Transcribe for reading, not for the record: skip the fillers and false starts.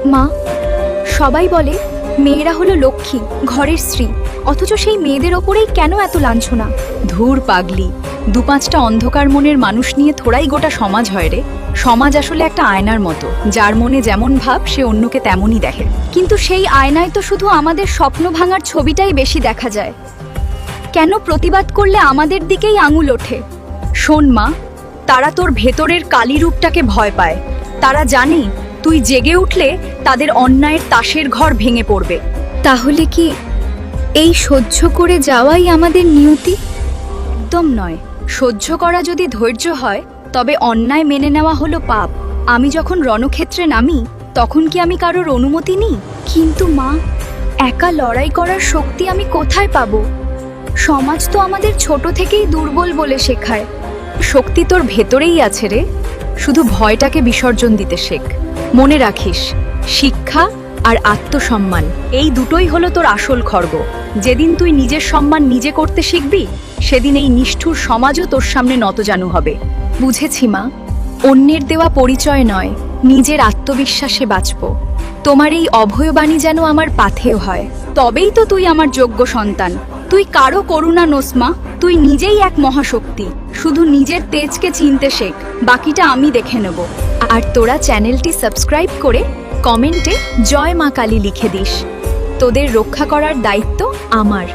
মা, সবাই বলে মেয়েরা হলো লক্ষ্মী, ঘরের স্ত্রী, অথচ সেই মেয়েদের ওপরেই কেন এত লাঞ্ছনা? ধুর পাগলি, দু পাঁচটা অন্ধকার মনের মানুষ নিয়ে থোড়াই গোটা সমাজ হয় রে। সমাজ আসলে একটা আয়নার মতো, যার মনে যেমন ভাব সে অন্যকে তেমনই দেখে। কিন্তু সেই আয়নায় তো শুধু আমাদের স্বপ্ন ভাঙার ছবিটাই বেশি দেখা যায়। কেন প্রতিবাদ করলে আমাদের দিকেই আঙুল ওঠে? শোন মা, তারা তোর ভেতরের কালী রূপটাকে ভয় পায়। তারা জানে তুই জেগে উঠলে তাদের অন্যায়ের তাসের ঘর ভেঙে পড়বে। তাহলে কি এই সহ্য করে যাওয়াই আমাদের নিয়তি? একদম নয়। সহ্য করা যদি ধৈর্য হয়, তবে অন্যায় মেনে নেওয়া হলো পাপ। আমি যখন রণক্ষেত্রে নামি, তখন কি আমি কারোর অনুমতি নিই? কিন্তু মা, একা লড়াই করার শক্তি আমি কোথায় পাবো? সমাজ তো আমাদের ছোট থেকেই দুর্বল বলে শেখায়। শক্তি তোর ভেতরেই আছে রে, শুধু ভয়টাকে বিসর্জন দিতে শেখ। মনে রাখিস, শিক্ষা আর আত্মসম্মান এই দুটোই হলো তোর আসল খড়গ। যেদিন তুই নিজের সম্মান নিজে করতে শিখবি, সেদিন এই নিষ্ঠুর সমাজও তোর সামনে নতজানু হবে। বুঝেছি মা। অন্যের দেওয়া পরিচয় নয়, নিজের আত্মবিশ্বাসে বাঁচব। তোমার এই অভয়বাণী যেন আমার পাথেয় হয়, তবেই তো তুই আমার যোগ্য সন্তান। তুই কারো করুণা নোস মা, তুই নিজেই এক মহাশক্তি। শুধু নিজের তেজকে চিনতে শেখ, বাকিটা আমি দেখে নেব। আর তোরা চ্যানেলটি সাবস্ক্রাইব করে কমেন্টে জয় মা কালী লিখে দিস। তোদের রক্ষা করার দায়িত্ব আমার।